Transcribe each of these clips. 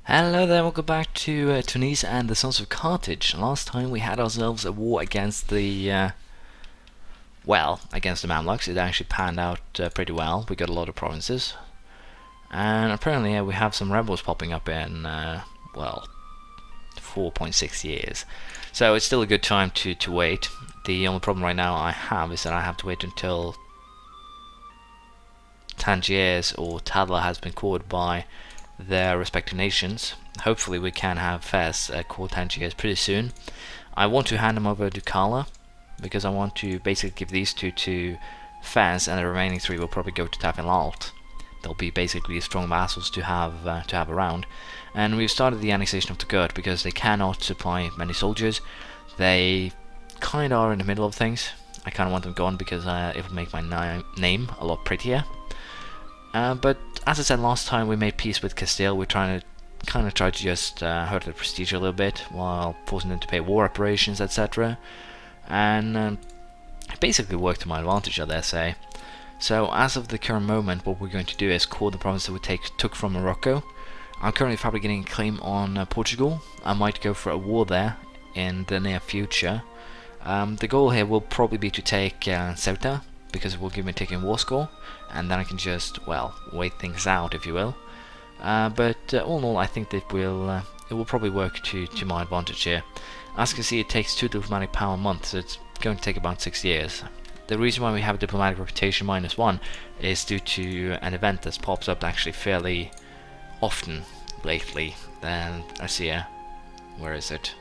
Hello there, welcome back to Tunis and the Sons of Carthage. Last time we had ourselves a war against against the Mamluks. It actually panned out pretty well. We got a lot of provinces. And apparently we have some rebels popping up in, 4.6 years. So it's still a good time to wait. The only problem right now I have is that I have to wait until Tangiers or Tadla has been caught by their respective nations. Hopefully we can have Fez call Tangiers pretty soon. I want to hand them over to Kala because I want to basically give these two to Fez, and the remaining three will probably go to Tafel. They'll be basically strong vassals to have around. And we've started the annexation of the Gurt because they cannot supply many soldiers. They kind of are in the middle of things. I kind of want them gone because it will make my name a lot prettier. But as I said last time, we made peace with Castile. We're trying to just hurt their prestige a little bit while forcing them to pay war reparations, etc. And it basically worked to my advantage, I dare say. So as of the current moment, what we're going to do is call the province that we took from Morocco. I'm currently fabricating a claim on Portugal. I might go for a war there in the near future. The goal here will probably be to take Ceuta, because it will give me a ticking war score, and then I can just, wait things out, if you will. But all in all, I think that it will probably work to my advantage here. As you can see, it takes 2 diplomatic power a month, so it's going to take about 6 years. The reason why we have a diplomatic reputation -1 is due to an event that pops up actually fairly often lately. Then I see where is it?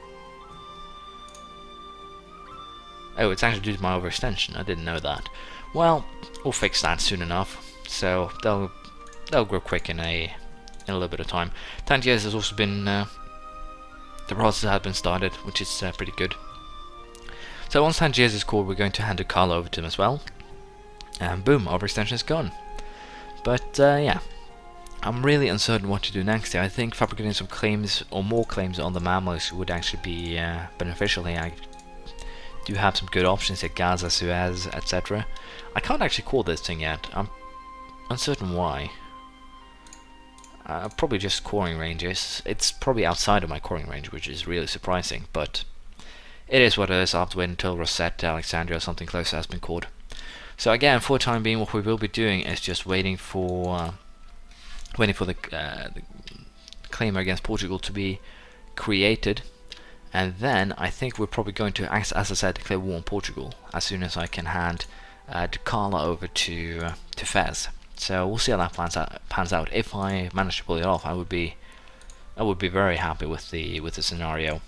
Oh, it's actually due to my overextension. I didn't know that. Well, we'll fix that soon enough. So they'll grow quick in a little bit of time. Tangiers has also been the process has been started, which is pretty good. So once Tangiers is called, we're going to hand a Carl over to him as well, and boom, overextension is gone. But yeah, I'm really uncertain what to do next here. I think fabricating some claims or more claims on the Mamluks would actually be beneficial here. I do have some good options here, Gaza, Suez, etc. I can't actually call this thing yet. I'm uncertain why. Probably just coring ranges. It's probably outside of my coring range, which is really surprising, but it is what it is. I'll have to wait until Rosette, Alexandria, or something closer has been called. So again, for the time being, what we will be doing is just waiting for the claim against Portugal to be created. And then I think we're probably going to, as I said, declare war on Portugal as soon as I can hand Carla over to Fez. So we'll see how that pans out. If I manage to pull it off, I would be very happy with the scenario.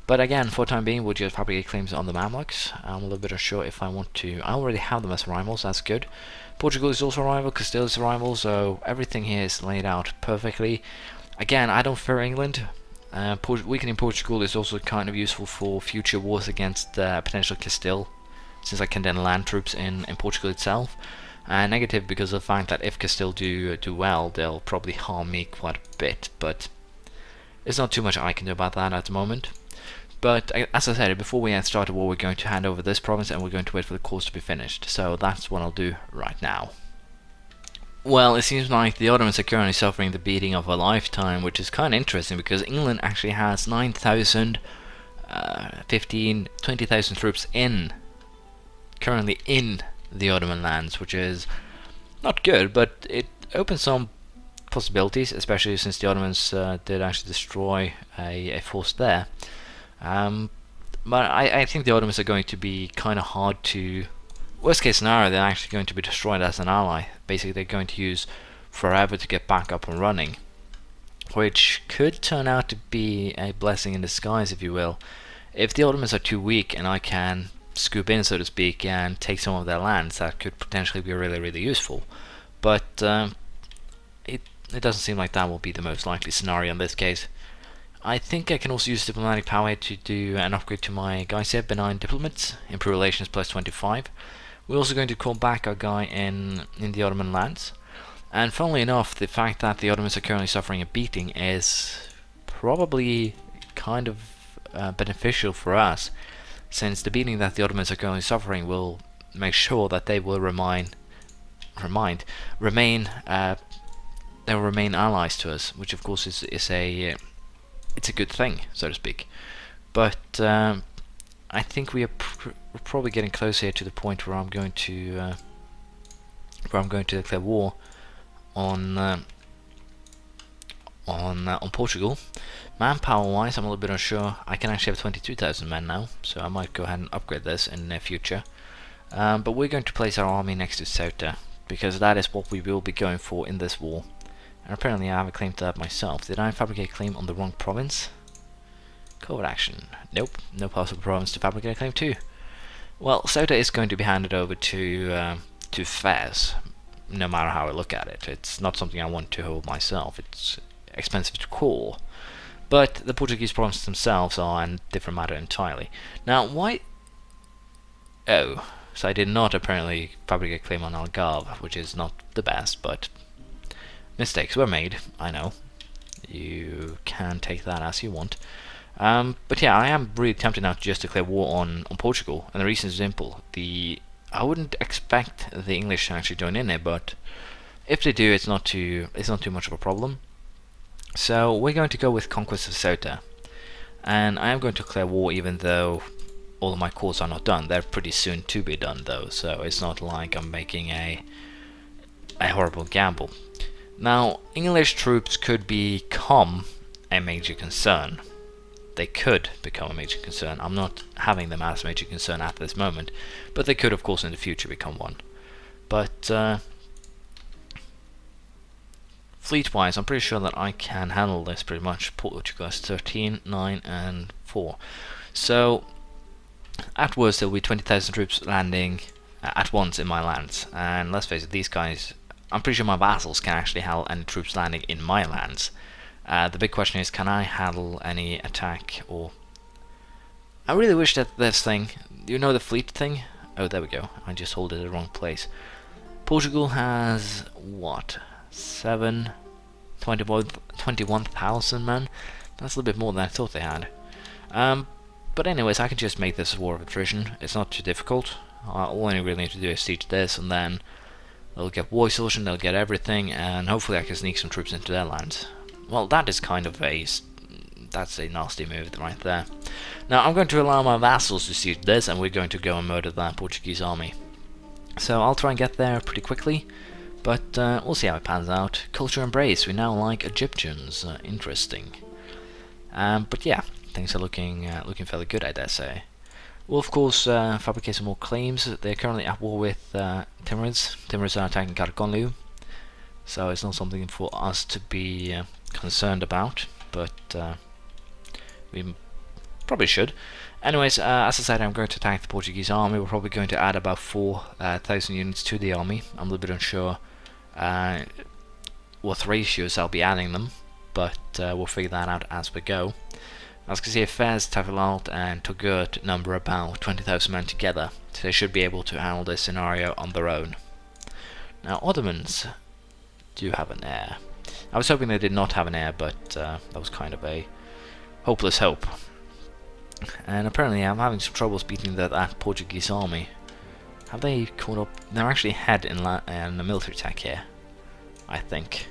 But again, for the time being, we'll just fabricate claims on the Mamluks. I'm a little bit unsure if I want to. I already have them as rivals. That's good. Portugal is also a rival. Castile is a rival. So everything here is laid out perfectly. Again, I don't fear England. Weakening Portugal is also kind of useful for future wars against potential Castile, since I can then land troops in Portugal itself. Negative because of the fact that if Castile do well, they'll probably harm me quite a bit, but there's not too much I can do about that at the moment. But as I said, before we start the war, we're going to hand over this province and we're going to wait for the course to be finished. So that's what I'll do right now. Well, it seems like the Ottomans are currently suffering the beating of a lifetime, which is kind of interesting because England actually has 9,000, 15, 20,000 troops currently in the Ottoman lands, which is not good, but it opens some possibilities, especially since the Ottomans did actually destroy a force there. But I think the Ottomans are going to be kind of hard to... Worst case scenario, they're actually going to be destroyed as an ally. Basically, they're going to use forever to get back up and running, which could turn out to be a blessing in disguise, if you will. If the Ottomans are too weak and I can scoop in, so to speak, and take some of their lands, that could potentially be really, really useful. But it doesn't seem like that will be the most likely scenario in this case. I think I can also use diplomatic power to do an upgrade to my guys here, benign diplomats, improve relations plus 25. We're also going to call back our guy in the Ottoman lands. And funnily enough, the fact that the Ottomans are currently suffering a beating is probably kind of beneficial for us, since the beating that the Ottomans are currently suffering will make sure that they will remain they'll remain allies to us, which of course is a it's a good thing, so to speak. But I think we're probably getting close here to the point where I'm going to declare war on Portugal. Manpower wise, I'm a little bit unsure. I can actually have 22,000 men now, so I might go ahead and upgrade this in the near future. But we're going to place our army next to Ceuta, because that is what we will be going for in this war. And apparently I have a claim to that myself. Did I fabricate a claim on the wrong province? Covert action. Nope, no possible province to fabricate a claim to. Well, Ceuta is going to be handed over to Fez, no matter how I look at it. It's not something I want to hold myself. It's expensive to call. But the Portuguese provinces themselves are a different matter entirely. Now, why... Oh, so I did not apparently fabricate a claim on Algarve, which is not the best, but mistakes were made, I know. You can take that as you want. But yeah, I am really tempted now to just declare war on Portugal, and the reason is simple. I wouldn't expect the English to actually join in here, but if they do, it's not too much of a problem. So we're going to go with conquest of Ceuta, and I am going to declare war even though all of my calls are not done. They're pretty soon to be done though, so it's not like I'm making a horrible gamble. Now, English troops could become a major concern. They could become a major concern. I'm not having them as a major concern at this moment, but they could of course in the future become one. But fleet-wise, I'm pretty sure that I can handle this pretty much. Portugal has 13, 9, and 4. So, at worst, there will be 20,000 troops landing at once in my lands. And let's face it, these guys, I'm pretty sure my vassals can actually handle any troops landing in my lands. The big question is, can I handle any attack? Or I really wish that this thing, you know the fleet thing? Oh, there we go. I just hold it in the wrong place. Portugal has, what? 21,000 men. That's a little bit more than I thought they had. But anyways, I can just make this a war of attrition. It's not too difficult. All I really need to do is siege this, and then they'll get war exhaustion, they'll get everything, and hopefully I can sneak some troops into their lands. Well, that is kind of that's a nasty move right there. Now I'm going to allow my vassals to siege this, and we're going to go and murder that Portuguese army. So I'll try and get there pretty quickly. But we'll see how it pans out. Culture embrace, we now like Egyptians. Interesting. But yeah, things are looking fairly good, I dare say. We'll of course fabricate some more claims. They're currently at war with Timurids. Timurids are attacking Karakonlu, so it's not something for us to be concerned about, but we probably should. Anyways, as I said, I'm going to attack the Portuguese army. We're probably going to add about 4,000 units to the army. I'm a little bit unsure what ratios I'll be adding them, but we'll figure that out as we go. As you can see, Fez, Tafilalt and Togut number about 20,000 men together, so they should be able to handle this scenario on their own. Now, Ottomans do have an heir. I was hoping they did not have an heir, but that was kind of a hopeless hope. And apparently I'm having some troubles beating that Portuguese army. Have they caught up? They're actually ahead in a military attack here, I think.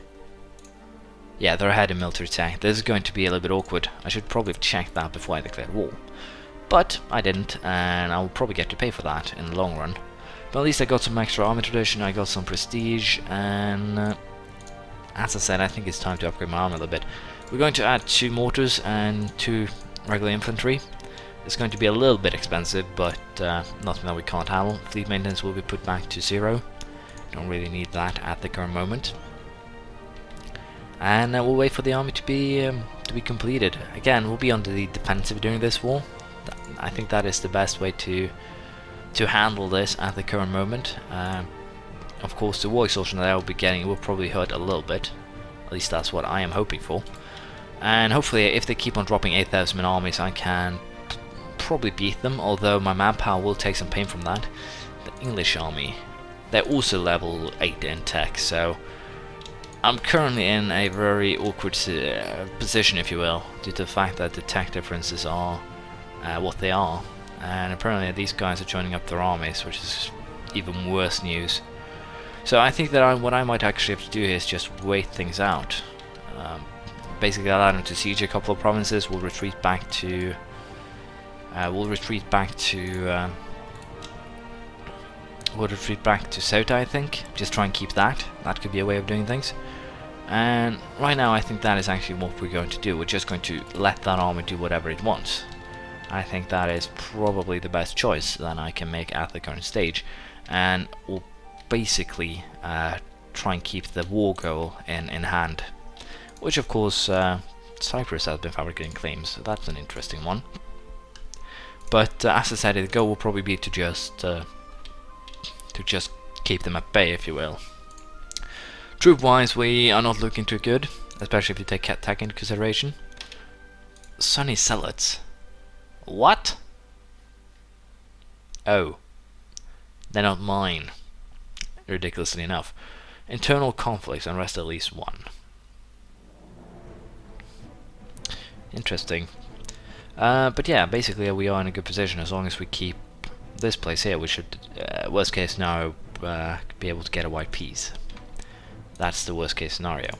Yeah, they're ahead in military attack. This is going to be a little bit awkward. I should probably have checked that before I declared war. But I didn't, and I'll probably get to pay for that in the long run. But at least I got some extra army tradition, I got some prestige, and as I said, I think it's time to upgrade my army a little bit. We're going to add 2 mortars and 2 regular infantry. It's going to be a little bit expensive, but nothing that we can't handle. Fleet maintenance will be put back to 0. Don't really need that at the current moment. And we'll wait for the army to be completed. Again, we'll be under the defensive during this war. I think that is the best way to handle this at the current moment. Of course, the war exhaustion that I will be getting will probably hurt a little bit. At least that's what I am hoping for. And hopefully, if they keep on dropping 8,000 man armies, I can probably beat them, although my manpower will take some pain from that. The English army, they're also level 8 in tech, so I'm currently in a very awkward position, if you will, due to the fact that the tech differences are what they are, and apparently these guys are joining up their armies, which is even worse news. So I think that what I might actually have to do here is just wait things out. Basically allow them to siege a couple of provinces. We'll retreat back to Ceuta, I think. Just try and keep that. That could be a way of doing things. And right now I think that is actually what we're going to do. We're just going to let that army do whatever it wants. I think that is probably the best choice that I can make at the current stage. And we'll basically try and keep the war goal in hand. Which of course Cyprus has been fabricating claims, so that's an interesting one. But as I said, the goal will probably be to just keep them at bay, if you will. Troop-wise, we are not looking too good, especially if you take tech into consideration. Sunny Zealots. What? Oh. They're not mine. Ridiculously enough. Internal conflicts, unrest at least one. Interesting. But yeah, basically we are in a good position as long as we keep this place here. We should, worst case scenario, be able to get a white piece. That's the worst case scenario.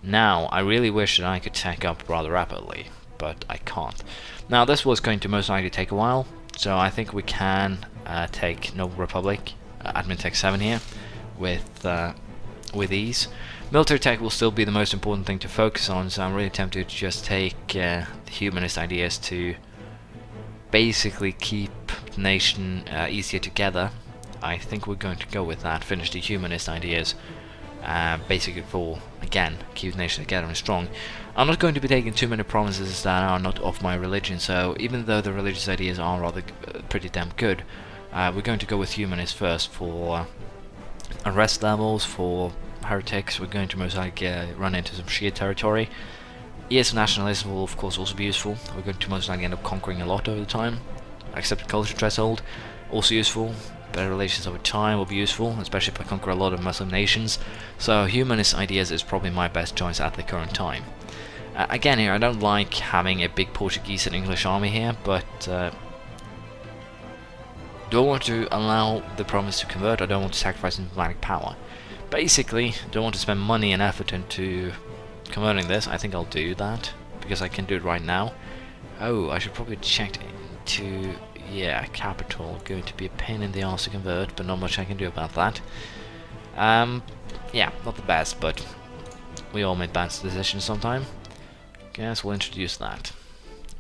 Now, I really wish that I could tech up rather rapidly, but I can't. Now, this was going to most likely take a while, so I think we can take Noble Republic, Admin Tech 7 here, with ease. Military tech will still be the most important thing to focus on, so I'm really tempted to just take the humanist ideas to basically keep the nation easier together. I think we're going to go with that, finish the humanist ideas, basically for, again, keep the nation together and strong. I'm not going to be taking too many provinces that are not of my religion, so even though the religious ideas are rather pretty damn good, we're going to go with humanist first for unrest levels, for heretics. We're going to most likely run into some Shia territory. Yes, nationalism will of course also be useful. We're going to most likely end up conquering a lot over the time. Accepted culture threshold, also useful. Better relations over time will be useful, especially if I conquer a lot of Muslim nations. So humanist ideas is probably my best choice at the current time. Again here, I don't like having a big Portuguese and English army here, but do I want to allow the province to convert? I don't want to sacrifice diplomatic power. Basically, don't want to spend money and effort into converting this. I think I'll do that because I can do it right now. Oh, I should probably check into, yeah, capital. Going to be a pain in the arse to convert, but not much I can do about that. Yeah, not the best, but we all make bad decisions sometime. Guess we'll introduce that.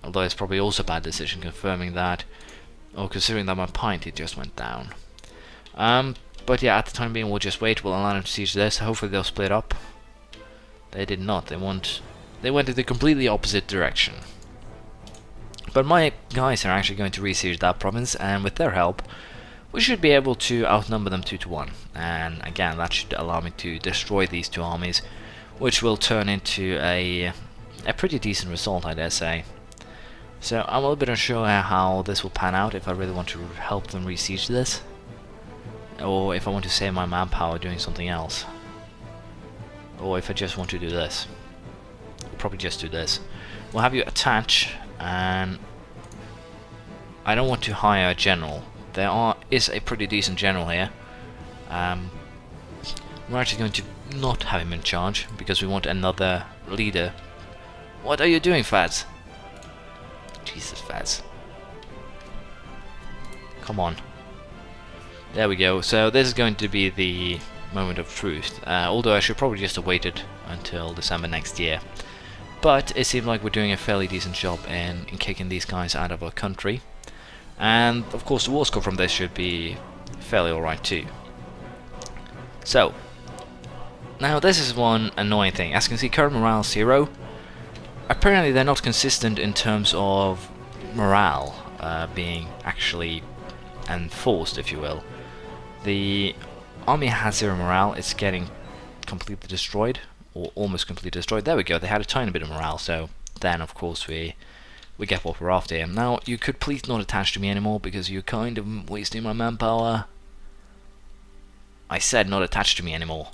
Although it's probably also a bad decision confirming that, or considering that my pint it just went down. But yeah, at the time being, we'll just wait. We'll allow them to siege this. Hopefully they'll split up. They did not. They went in the completely opposite direction. But my guys are actually going to re-siege that province, and with their help, we should be able to outnumber them 2-1. And again, that should allow me to destroy these two armies, which will turn into a pretty decent result, I dare say. So I'm a little bit unsure how this will pan out, if I really want to help them re-siege this, or if I want to save my manpower doing something else, or if I just want to do this. I'll probably just do this. We'll have you attach, and I don't want to hire a general. There is a pretty decent general here. We're actually going to not have him in charge, because we want another leader. What are you doing, Faz? Jesus, Faz. Come on. There we go. So this is going to be the moment of truth. Although I should probably just have waited until December next year. But it seems like we're doing a fairly decent job in kicking these guys out of our country. And of course the war score from this should be fairly alright too. So, now this is one annoying thing. As you can see, current morale 0. Apparently they're not consistent in terms of morale being actually enforced, if you will. The army has 0 morale. It's getting completely destroyed, or almost completely destroyed. There we go. They had a tiny bit of morale, so then of course we get what we're after here. Now you could please not attach to me anymore, because you're kind of wasting my manpower. I said not attached to me anymore.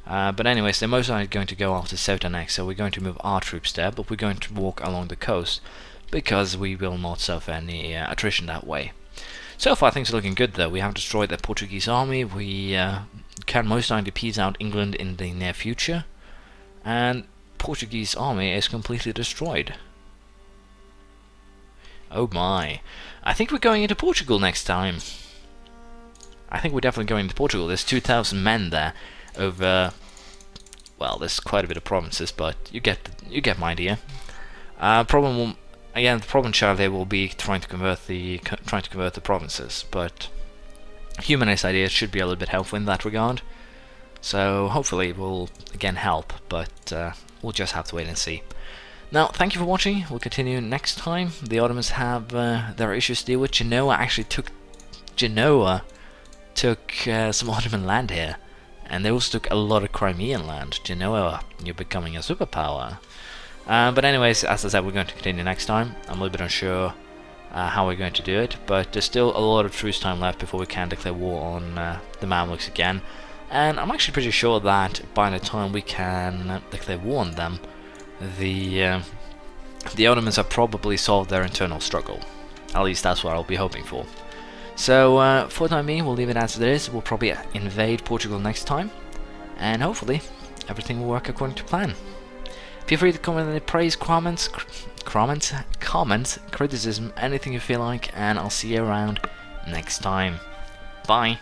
But anyways, they're most likely going to go after Ceuta next, so we're going to move our troops there, but we're going to walk along the coast, because we will not suffer any attrition that way. So far things are looking good though. We have destroyed the Portuguese army, we can most likely peace out England in the near future, and Portuguese army is completely destroyed. Oh my. I think we're going into Portugal next time. I think we're definitely going into Portugal. There's 2,000 men there over... Well, there's quite a bit of provinces, but you get my idea. The problem child here will be trying to convert the provinces, but humanist ideas should be a little bit helpful in that regard. So hopefully it will again help, but we'll just have to wait and see. Now, thank you for watching. We'll continue next time. The Ottomans have their issues to deal with. Genoa took some Ottoman land here. And they also took a lot of Crimean land. Genoa, you're becoming a superpower. But anyways, as I said, we're going to continue next time. I'm a little bit unsure how we're going to do it, but there's still a lot of truce time left before we can declare war on the Mamluks again. And I'm actually pretty sure that by the time we can declare war on them, the Ottomans have probably solved their internal struggle. At least that's what I'll be hoping for. So, for the time being, we'll leave it as it is. We'll probably invade Portugal next time, and hopefully everything will work according to plan. Feel free to comment any praise, comments, criticism, anything you feel like, and I'll see you around next time. Bye!